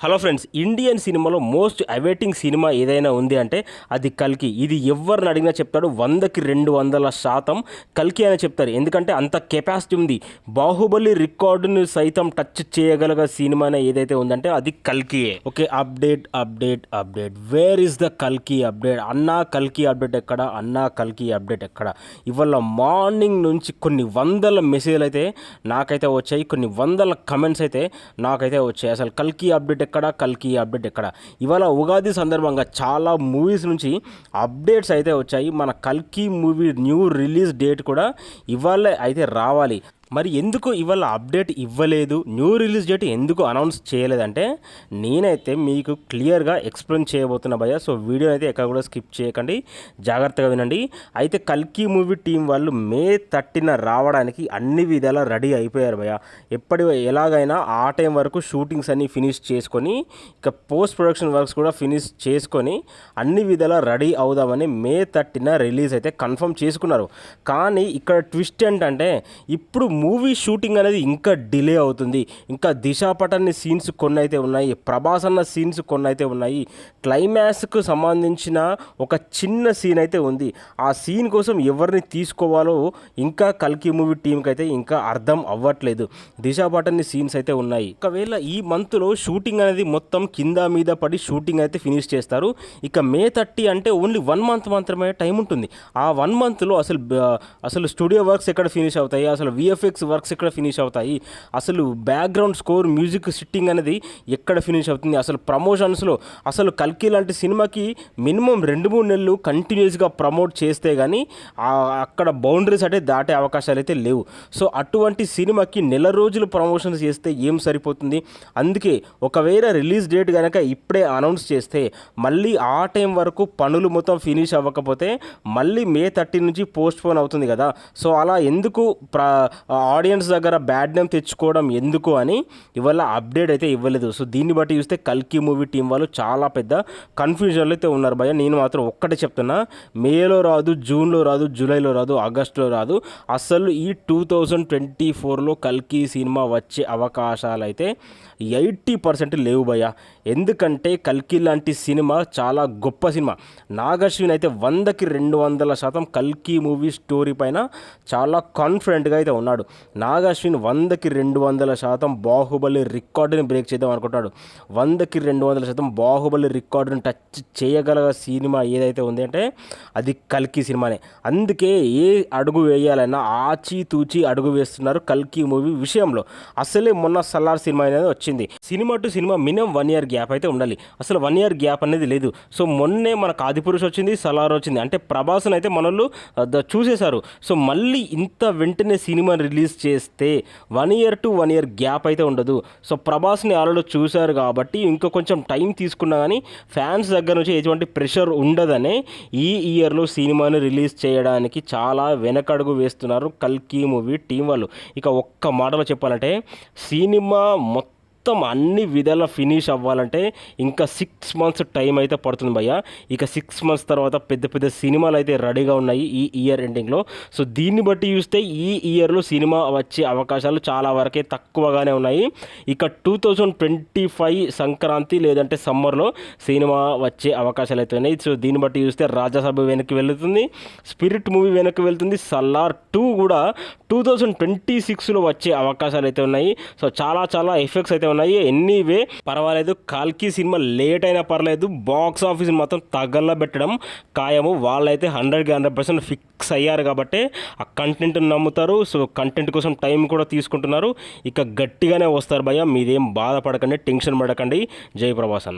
Hello friends, Indian సినిమాలో most awaiting cinema ఏదైనా ఉంది అంటే అది కల్కి. ఇది ఎవరిని అడిగినా చెప్తాడు, 100కి 200% కల్కి అని చెప్తారు. ఎందుకంటే అంత కెపాసిటీ ఉంది. బాహుబలి రికార్డును సైతం టచ్ చేయగల సినిమా ఏదైతే ఉందంటే అది కల్కియే. Okay, update where is the కల్కి అప్డేట్? అన్నా కల్కి అప్డేట్ ఎక్కడ? అన్నా కల్కి అప్డేట్ ఎక్కడ? ఇవాళ మార్నింగ్ నుంచి కొన్ని వందల మెసేజ్లు అయితే నాకైతే వచ్చాయి, కొన్ని వందల కమెంట్స్ అయితే నాకైతే వచ్చాయి. అసలు కల్కి అప్డేట్ ఎక్కడ, కల్కి అప్డేట్ ఎక్కడ? ఇవాళ ఉగాది సందర్భంగా చాలా మూవీస్ నుంచి అప్డేట్స్ అయితే వచ్చాయి. మన కల్కి మూవీ న్యూ రిలీజ్ డేట్ కూడా ఇవాళ అయితే రావాలి. మరి ఎందుకు ఇవాళ అప్డేట్ ఇవ్వలేదు, న్యూ రిలీజ్ డేట్ ఎందుకు అనౌన్స్ చేయలేదంటే నేనైతే మీకు క్లియర్గా ఎక్స్ప్లెయిన్ చేయబోతున్నా భయ్య. సో వీడియో అయితే ఎక్కడ కూడా స్కిప్ చేయకండి, జాగ్రత్తగా వినండి. అయితే కల్కి మూవీ టీం వాళ్ళు మే 30న రావడానికి అన్ని విధాలా రెడీ అయిపోయారు భయ్య. ఎలాగైనా ఆ టైం వరకు షూటింగ్స్ అన్నీ ఫినిష్ చేసుకొని ఇక పోస్ట్ ప్రొడక్షన్ వర్క్స్ కూడా ఫినిష్ చేసుకొని అన్ని విధాలా రెడీ అవుదామని మే 30న రిలీజ్ అయితే కన్ఫర్మ్ చేసుకున్నారు. కానీ ఇక్కడ ట్విస్ట్ ఏంటంటే ఇప్పుడు మూవీ షూటింగ్ అనేది ఇంకా డిలే అవుతుంది. ఇంకా దిశా పటాన్ని సీన్స్ కొన్ని అయితే ఉన్నాయి, ప్రభాస్ అన్న సీన్స్ కొన్ని అయితే ఉన్నాయి, క్లైమాక్స్కు సంబంధించిన ఒక చిన్న సీన్ అయితే ఉంది. ఆ సీన్ కోసం ఎవరిని తీసుకోవాలో ఇంకా కల్కి మూవీ టీంకి అయితే ఇంకా అర్థం అవ్వట్లేదు. దిశా పటాన్ని సీన్స్ అయితే ఉన్నాయి. ఒకవేళ ఈ మంత్లో షూటింగ్ అనేది మొత్తం కింద మీద పడి షూటింగ్ అయితే ఫినిష్ చేస్తారు. ఇక మే 30 అంటే ఓన్లీ 1 మంత్ మాత్రమే టైం ఉంటుంది. ఆ 1 మంత్లో అసలు స్టూడియో వర్క్స్ ఎక్కడ ఫినిష్ అవుతాయి, అసలు విఎఫ్ఎక్స్ వర్క్స్ ఎక్కడ ఫినిష్ అవుతాయి, అసలు బ్యాక్గ్రౌండ్ స్కోర్ మ్యూజిక్ సిట్టింగ్ అనేది ఎక్కడ ఫినిష్ అవుతుంది, అసలు ప్రమోషన్స్లో అసలు కల్కి లాంటి సినిమాకి మినిమం 2-3 నెలలు కంటిన్యూస్గా ప్రమోట్ చేస్తే కానీ అక్కడ బౌండరీస్ అంటే దాటే అవకాశాలు అయితే లేవు. సో అటువంటి సినిమాకి నెల రోజులు ప్రమోషన్స్ చేస్తే ఏం సరిపోతుంది? అందుకే ఒకవేళ రిలీజ్ డేట్ కనుక ఇప్పుడే అనౌన్స్ చేస్తే మళ్ళీ ఆ టైం వరకు పనులు మొత్తం ఫినిష్ అవ్వకపోతే మళ్ళీ మే 30 నుంచి పోస్ట్ పోన్ అవుతుంది కదా. సో అలా ఎందుకు ఆడియన్స్ దగ్గర బ్యాడ్ నేమ్ తెచ్చుకోవడం ఎందుకు అని ఇవాళ అప్డేట్ అయితే ఇవ్వలేదు. సో దీన్ని బట్టి చూస్తే కల్కి మూవీ టీం వాళ్ళు చాలా పెద్ద కన్ఫ్యూజన్లో అయితే ఉన్నారు భయ్య. నేను మాత్రం ఒక్కటే చెప్తున్నా, మేలో రాదు, జూన్లో రాదు, జూలైలో రాదు, ఆగస్టులో రాదు, అసలు ఈ 2024లో కల్కి సినిమా వచ్చే అవకాశాలు అయితే 80% లేవు భయ్య. ఎందుకంటే కల్కి లాంటి సినిమా చాలా గొప్ప సినిమా. నాగశ్విన్ అయితే 100కి 200% కల్కి మూవీ స్టోరీ పైన చాలా కాన్ఫిడెంట్గా అయితే ఉన్నాడు. నాగశ్విన్ 100కి 200% బాహుబలి రికార్డుని బ్రేక్ చేద్దాం అనుకుంటాడు. 100కి 200% బాహుబలి రికార్డుని టచ్ చేయగల సినిమా ఏదైతే ఉంది అంటే అది కల్కి సినిమానే. అందుకే ఏ అడుగు వేయాలన్నా ఆచితూచి అడుగు వేస్తున్నారు కల్కి మూవీ విషయంలో. అసలే మొన్న సలార్ సినిమా అనేది వచ్చింది. Cinema to cinema minimum 1 year gap అయితే ఉండాలి. అసలు 1 ఇయర్ గ్యాప్ అనేది లేదు. సో మొన్నే మనకు ఆదిపురుష్ వచ్చింది, సలార్ వచ్చింది, అంటే ప్రభాస్ని అయితే మనోళ్ళు చూసేశారు. సో మళ్ళీ ఇంత వెంటనే సినిమా రిలీజ్ చేస్తే 1 ఇయర్ టు 1 ఇయర్ గ్యాప్ అయితే ఉండదు. సో ప్రభాస్ని ఆల్రెడీ చూశారు కాబట్టి ఇంకా కొంచెం టైం తీసుకున్నా కానీ ఫ్యాన్స్ దగ్గర నుంచి ఎటువంటి ప్రెషర్ ఉండదనే ఈ ఇయర్లో సినిమాని రిలీజ్ చేయడానికి చాలా వెనకడుగు వేస్తున్నారు కల్కి మూవీ టీం వాళ్ళు. ఇక ఒక్క మాటలో చెప్పాలంటే సినిమా మొత్తం అన్ని విధాల ఫినిష్ అవ్వాలంటే ఇంకా 6 మంత్స్ టైం అయితే పడుతుంది భయ్య. ఇక 6 మంత్స్ తర్వాత పెద్ద పెద్ద సినిమాలు అయితే రెడీగా ఉన్నాయి ఈ ఇయర్ ఎండింగ్లో. సో దీన్ని బట్టి చూస్తే ఈ ఇయర్లో సినిమా వచ్చే అవకాశాలు చాలా వరకే తక్కువగానే ఉన్నాయి. ఇక 2025 సంక్రాంతి లేదంటే సమ్మర్లో సినిమా వచ్చే అవకాశాలు అయితే ఉన్నాయి. సో దీన్ని బట్టి చూస్తే రాజాసాబ్ వెనక్కి వెళ్తుంది, స్పిరిట్ మూవీ వెనక్కి వెళ్తుంది, సలార్ 2 కూడా 2026లో వచ్చే అవకాశాలు అయితే ఉన్నాయి. సో చాలా ఎఫెక్ట్స్ అయితే ఉన్నాయి. ఎనీవే పర్వాలేదు, కల్కి సినిమా లేట్ అయినా పర్లేదు, బాక్స్ ఆఫీస్ మొత్తం తగలబెట్టడం ఖాయము. వాళ్ళైతే 100కి 100% ఫిక్స్ అయ్యారు కాబట్టి ఆ కంటెంట్ నమ్ముతారు. సో కంటెంట్ కోసం టైం కూడా తీసుకుంటున్నారు. ఇక గట్టిగానే వస్తారు భయ్య, మీరేం బాధపడకండి, టెన్షన్ పడకండి. జై ప్రభాస్ అన్న.